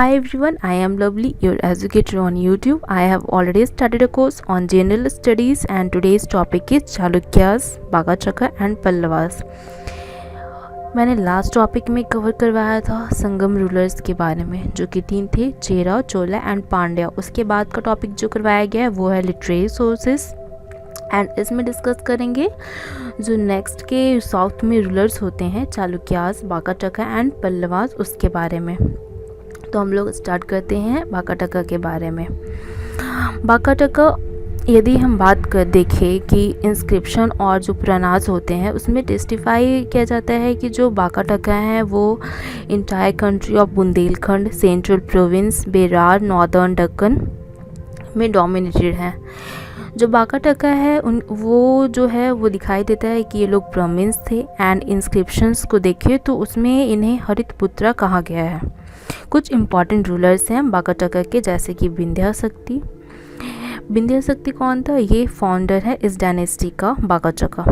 Hi everyone, I am Lovely, your educator on YouTube. I have already started a course on general studies and today's topic is Chalukyas, Bagachaka and Pallavas. मैंने last topic में cover करवाया था संगम rulers के बारे में, जो कि 3 थे, चेरा, चोला एंड पांड्या। उसके बाद का टॉपिक जो करवाया गया है वो है लिटरेरी सोर्सेस एंड इसमें डिस्कस करेंगे जो नेक्स्ट के साउथ में रूलर्स होते हैं, चालुक्यास, बाकाटका एंड पल्लवास, उसके बारे में। तो हम लोग स्टार्ट करते हैं बाकाटका के बारे में। बाकाटका, यदि हम बात कर देखें कि इंस्क्रिप्शन और जो पुरानास होते हैं उसमें टेस्टिफाई किया जाता है कि जो बाकाटका है वो entire country of Bundelkhand, central province, Berar, northern Deccan में डोमिनेटेड है। जो बाकाटका है वो जो है वो दिखाई देता है कि ये लोग ब्राह्मण्स थे एंड इंस्क्रिप्शंस को देखें तो उसमें इन्हें हरितपुत्रा कहा गया है। कुछ इम्पॉर्टेंट रूलर्स हैं बाकाटका के, जैसे कि विंध्याशक्ति। विंध्याशक्ति कौन था? ये फाउंडर है इस डायनेस्टी का, बाकाटका।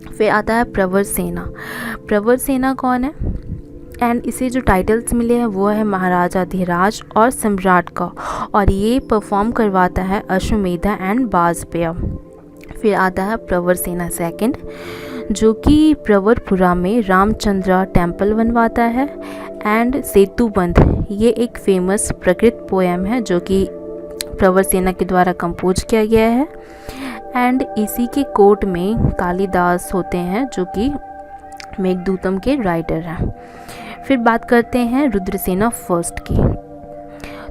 फिर आता है प्रवर सेना। प्रवर सेना कौन है? एंड इसे जो टाइटल्स मिले हैं वो है महाराजा धीराज और सम्राट का, और ये परफॉर्म करवाता है अश्वमेधा एंड बाजपेय। फिर आता है प्रवर सेना सेकंड, जो कि प्रवरपुरा में रामचंद्रा टेम्पल बनवाता है एंड सेतुबंध, ये एक फेमस प्रकृत पोएम है जो कि प्रवर सेना के द्वारा कंपोज किया गया है। एंड इसी के कोर्ट में कालिदास होते हैं जो कि मेघदूतम के राइटर हैं। फिर बात करते हैं रुद्रसेना फर्स्ट की।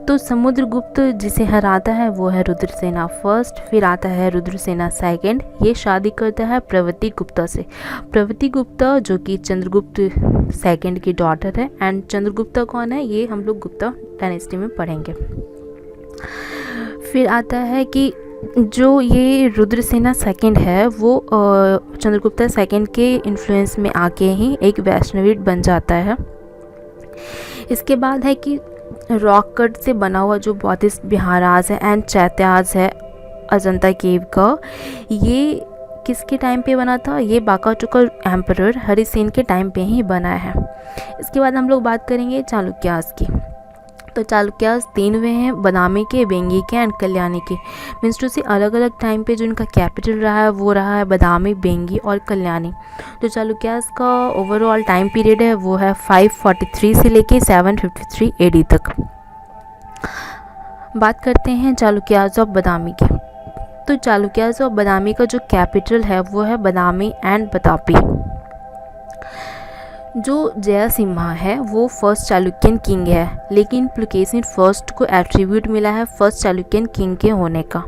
तो समुद्रगुप्त जिसे हराता है वो है रुद्रसेना फर्स्ट। फिर आता है रुद्रसेना सेकंड, ये शादी करता है प्रवती गुप्ता से। प्रवती गुप्ता जो कि चंद्रगुप्त सेकंड की डॉटर है। एंड चंद्रगुप्ता कौन है? ये हम लोग गुप्ता डायनेस्टी में पढ़ेंगे। फिर आता है कि जो ये रुद्रसेना सेकंड है वो चंद्रगुप्ता सेकंड के इन्फ्लुएंस में आके ही एक वैष्णवीट बन जाता है। इसके बाद है कि रॉक कट से बना हुआ जो बौद्धिस्ट विहाराज है एंड चैत्याज है अजंता केव का, ये किसके टाइम पे बना था? ये बाकाटका एम्परर हरिसेन के टाइम पे ही बना है। इसके बाद हम लोग बात करेंगे चालुक्यास की। तो चालुक्यास 3 हुए हैं, बादामी के, वेंगी के एंड कल्याणी के। मीन्स टू से अलग अलग टाइम पे जो इनका कैपिटल रहा है वो रहा है बादामी, वेंगी और कल्याणी। तो चालुक्यास का ओवरऑल टाइम पीरियड है वो है 543 से लेके 753 AD तक। बात करते हैं चालुक्यास ऑफ बादामी की। तो चालुक्यास ऑफ बादामी का जो कैपिटल है वो है बादामी एंड बतापी। जो जयसिम्हा है वो फर्स्ट चालुक्यन किंग है, लेकिन पुलकेशिन फर्स्ट को एट्रीब्यूट मिला है फर्स्ट चालुक्यन किंग के होने का।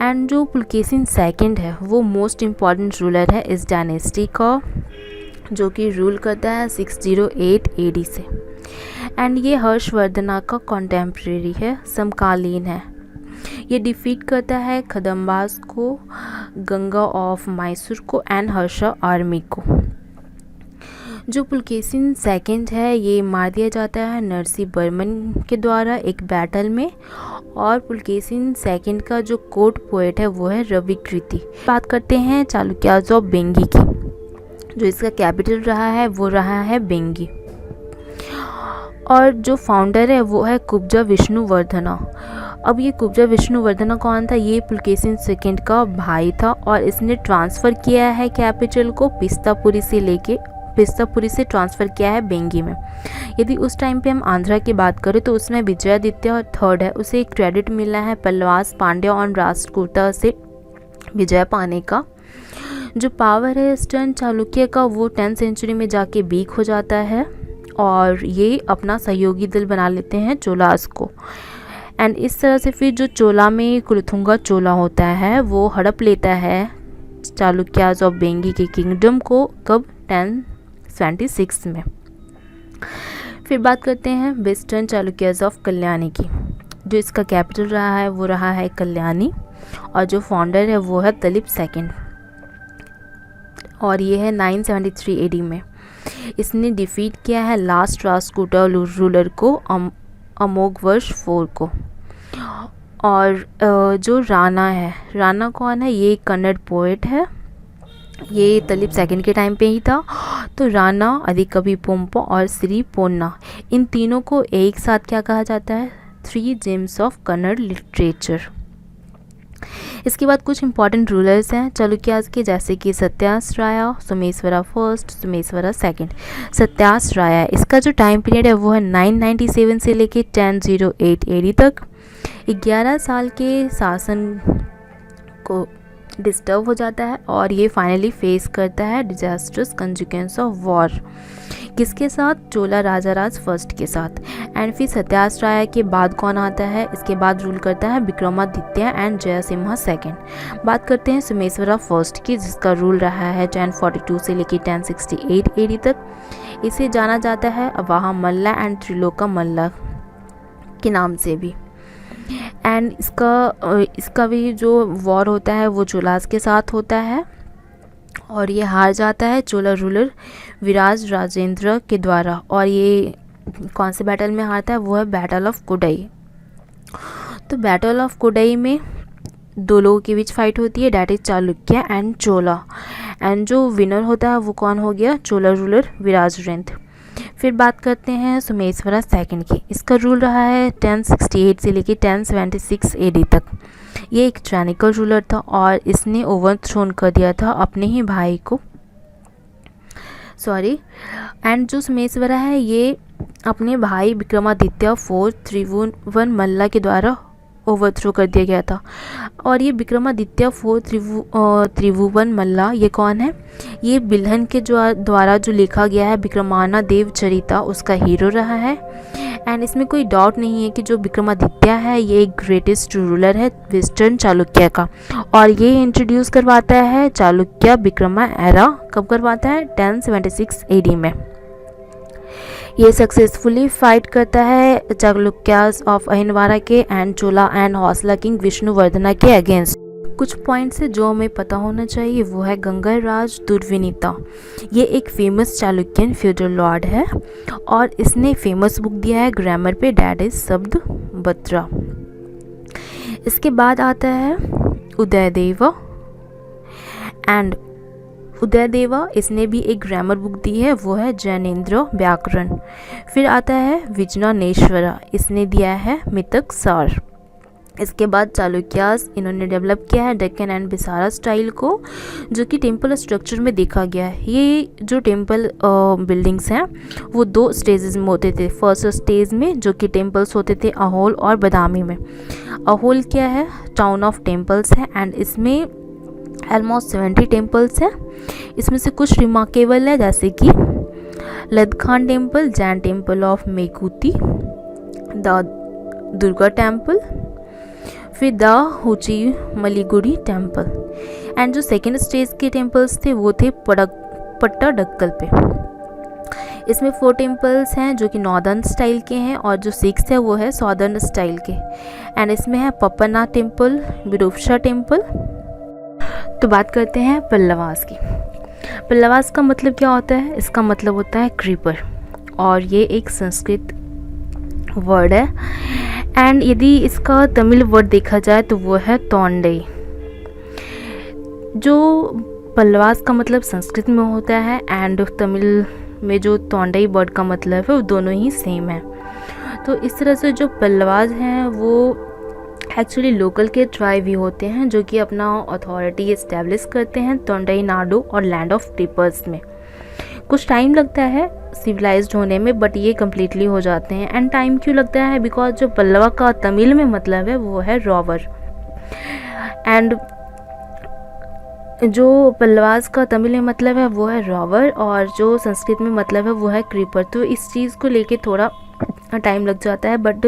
एंड जो पुलकेशिन सेकंड है वो मोस्ट इम्पॉर्टेंट रूलर है इस डायनेस्टी का, जो कि रूल करता है 608 AD से। एंड ये हर्षवर्धना का कॉन्टेम्प्रेरी है, समकालीन है। ये डिफीट करता है खदम्बास को, गंगा ऑफ मैसूर को एंड हर्षा आर्मी को। जो पुलकेशिन सेकंड है ये मार दिया जाता है नरसिंह वर्मन के द्वारा एक बैटल में, और पुलकेशिन सेकंड का जो कोर्ट पोएट है वो है रविकृति। बात करते हैं चालुक्यास ऑफ बेंगी की। जो इसका कैपिटल रहा है वो रहा है बेंगी, और जो फाउंडर है वो है कुब्जा विष्णुवर्धना। अब ये कुब्जा विष्णुवर्धना कौन था? ये पुलकेशिन सेकंड का भाई था, और इसने ट्रांसफ़र किया है कैपिटल को पिस्तापुरी से ट्रांसफ़र किया है बेंगी में। यदि उस टाइम पे हम आंध्रा की बात करें तो उसमें विजयादित्य थर्ड है, उसे एक क्रेडिट मिला है पल्लवास, पांड्या और राष्ट्रकूटा से विजय पाने का। जो पावर है ईस्टर्न चालुक्य का वो 10th सेंचुरी में जाके वीक हो जाता है, और ये अपना सहयोगी दल बना लेते हैं चोलास को। एंड इस तरह से फिर जो चोला में कुलथुंगा चोला होता है वो हड़प लेता है चालुक्यास ऑफ बेंगी के किंगडम को, कब? 1076 में। फिर बात करते हैं वेस्टर्न चालुक्यास ऑफ कल्याणी की। जो इसका कैपिटल रहा है वो रहा है कल्याणी, और जो फाउंडर है वो है दिलीप सेकंड, और ये है 973 AD में। इसने डिफीट किया है लास्ट राष्ट्रकूटा रूलर को, अमोघवर्ष 4 को। और जो राणा है, राणा कौन है? ये कन्नड़ पोएट है ये तलिप सेकंड के टाइम पे ही था। तो राणा, अधिकवि पोम्पा और श्री पोन्ना, इन तीनों को एक साथ क्या कहा जाता है? 3 जेम्स ऑफ कन्नड़ लिटरेचर। इसके बाद कुछ इंपॉर्टेंट रूलर्स हैं चालुक्यास के, जैसे कि सत्याश्राया, सोमेश्वरा फर्स्ट, सोमेश्वरा सेकंड। सत्याश्राया, इसका जो टाइम पीरियड है वो है 997 से लेके 1008 एडी तक। 11 साल के शासन को डिस्टर्ब हो जाता है और ये फाइनली फेस करता है डिजास्टर्स कंसिक्वेंस ऑफ वॉर। किसके साथ? चोला राजाराज फर्स्ट के साथ। एंड फिर सत्याश्राया के बाद कौन आता है? इसके बाद रूल करता है विक्रमादित्य एंड जयसिम्हा सेकंड। बात करते हैं सोमेश्वरा फर्स्ट की, जिसका रूल रहा है 1042 से लेकर 1068 एडी तक। इसे जाना जाता है अवाहा मल्ला एंड त्रिलोका मल्ला के नाम से भी। एंड इसका भी जो वॉर होता है वो चोलास के साथ होता है और ये हार जाता है चोला रूलर विराज राजेंद्र के द्वारा। और ये कौन से बैटल में हारता है? वो है बैटल ऑफ कोडई। तो बैटल ऑफ कोडई में 2 लोगों के बीच फाइट होती है, that is Chalukya and Chola. And जो विनर होता है वो कौन हो गया? चोला रूलर विराजरेंद्र। फिर बात करते हैं सोमेश्वरा सेकंड की। इसका रूल रहा है 1068 से लेकर 1076 एडी तक। ये एक टायरेनिकल रूलर था और इसने ओवरथ्रोन कर दिया था अपने ही भाई को, एंड जो सोमेश्वरा है ये अपने भाई विक्रमादित्य 4 त्रिभुवन मल्ला के द्वारा ओवरथ्रो कर दिया गया था। और ये विक्रमादित्य 4 त्रिभुवन मल्ला ये कौन है? ये बिल्हन के द्वारा जो लिखा गया है विक्रमाना देव चरिता, उसका हीरो रहा है। एंड इसमें कोई डाउट नहीं है कि जो विक्रमादित्य है ये एक ग्रेटेस्ट रूलर है वेस्टर्न चालुक्य का, और ये इंट्रोड्यूस करवाता है चालुक्य विक्रमा एरा। कब करवाता है? 1076 एडी में। ये सक्सेसफुली फाइट करता है चालुक्यास ऑफ अहिनवारा के एंड चोला एंड हौसला किंग विष्णुवर्धना के अगेंस्ट। कुछ पॉइंट्स है जो हमें पता होना चाहिए, वो है गंगराज दुर्विनीता। ये एक फेमस चालुक्यन फ्यूडल लॉर्ड है और इसने फेमस बुक दिया है ग्रामर पे, डैट इज शब्द बत्रा। इसके बाद आता है उदयदेवा एंड उदयदेवा, इसने भी एक ग्रामर बुक दी है, वो है जैनेन्द्र व्याकरण। फिर आता है विजनानेश्वरा, इसने दिया है मितक सार। इसके बाद चालुक्यास, इन्होंने डेवलप किया है डेक्कन एंड बिसारा स्टाइल को, जो कि टेम्पल स्ट्रक्चर में देखा गया है। ये जो टेम्पल बिल्डिंग्स हैं वो 2 स्टेजेस में होते थे। फर्स्ट स्टेज में जो कि टेम्पल्स होते थे अहोल और बदामी में। अहोल क्या है? टाउन ऑफ टेम्पल्स है एंड इसमें ऑलमोस्ट 70 टेम्पल्स हैं। इसमें से कुछ रिमार्केबल है, जैसे कि Lad Khan temple, Jain temple of Meguti, the Durga temple, फिर the Huchimalligudi temple. And जो सेकेंड स्टेज के टेम्पल्स थे वो थे पट्टाडक्कल पे। इसमें 4 टेम्पल्स हैं जो कि नॉर्दर्न स्टाइल के हैं और जो 6 है वो है सॉदर्न स्टाइल के। एंड इसमें है पप्पनाथ टेम्पल, विरूपशा टेम्पल। तो बात करते हैं पल्लवास की। पल्लवास का मतलब क्या होता है? इसका मतलब होता है क्रीपर और ये एक संस्कृत वर्ड है। एंड यदि इसका तमिल वर्ड देखा जाए तो वो है तोंडई। जो पल्लवास का मतलब संस्कृत में होता है एंड तमिल में जो तोंडई वर्ड का मतलब है वो दोनों ही सेम है। तो इस तरह से जो पल्लवास हैं वो एक्चुअली लोकल के ट्राइब भी होते हैं जो कि अपना अथॉरिटी इस्टेब्लिश करते हैं तोंडई नाडु और लैंड ऑफ ट्रिपर्स में। कुछ टाइम लगता है सिविलाइज्ड होने में, बट ये कम्प्लीटली हो जाते हैं। एंड टाइम क्यों लगता है? बिकॉज जो पल्लवा का तमिल में मतलब है वो है रॉवर, एंड जो पल्लवास का तमिल में मतलब है वो है रॉवर और जो संस्कृत में मतलब है वो है क्रीपर। तो इस चीज़ को लेके थोड़ा टाइम लग जाता है बट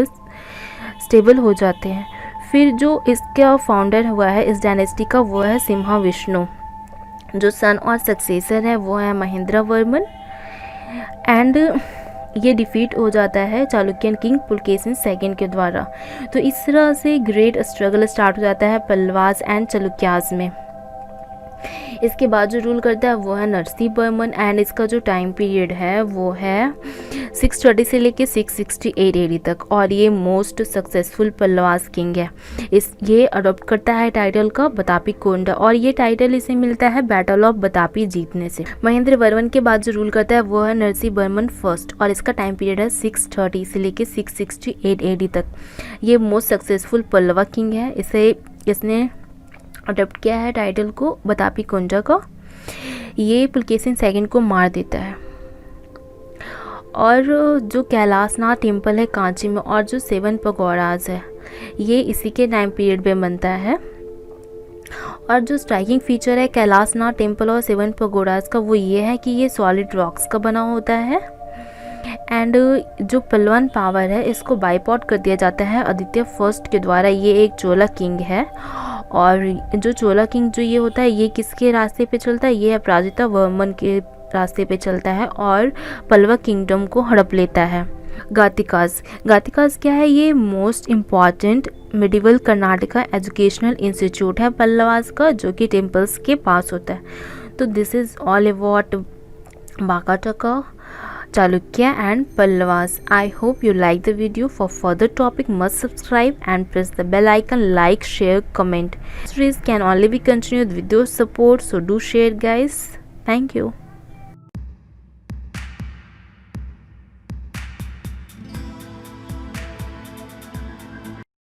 स्टेबल हो जाते हैं। फिर जो इसका फाउंडर हुआ है इस डायनेस्टी का वो है सिम्हा विष्णु। जो सन और सक्सेसर है वो है महेंद्र वर्मन। एंड ये डिफीट हो जाता है चालुक्यन किंग पुलकेशिन सेकंड के द्वारा। तो इस तरह से ग्रेट स्ट्रगल स्टार्ट हो जाता है पल्लवास एंड चालुक्यास में। इसके बाद जो रूल करता है वो है नरसिंहवर्मन एंड इसका जो टाइम पीरियड है वो है 630 से लेके 668 एडी तक और ये मोस्ट सक्सेसफुल पल्लवास किंग है। ये अडॉप्ट करता है टाइटल का बतापी कोंडा और ये टाइटल इसे मिलता है बैटल ऑफ बतापी जीतने से। महेंद्र वर्मन के बाद जो रूल करता है वो है नरसिंहवर्मन फर्स्ट और इसका टाइम पीरियड है 630 से लेके 668 एडी तक। ये मोस्ट सक्सेसफुल पल्लवा किंग है। इसने अडॉप्ट किया है टाइटल को बतापी कोंडा का। ये पुलकेशिन सेकंड को मार देता है और जो कैलाशनाथ टेम्पल है कांची में और जो 7 पगोडाज है ये इसी के टाइम पीरियड में बनता है। और जो स्ट्राइकिंग फीचर है कैलाशनाथ टेम्पल और 7 पगोडाज का वो ये है कि ये सॉलिड रॉक्स का बना होता है एंड जो पल्लवन पावर है इसको बाईपॉट कर दिया जाता है आदित्य फर्स्ट के द्वारा। ये एक चोला किंग है और जो चोला किंग जो ये होता है ये किसके रास्ते पे चलता है, ये अपराजिता वर्मन के रास्ते पे चलता है और पल्लवा किंगडम को हड़प लेता है। गातिकास क्या है, ये most important medieval Karnataka educational institute है पल्लवास का जो कि टेम्पल्स के पास होता है। तो दिस इज़ ऑल अबाउट बागाटका, Chalukya and Pallavas. I hope you like the video. For further topic must subscribe and press the bell icon, like, share, comment. Series can only be continued with your support, so do share guys. Thank you.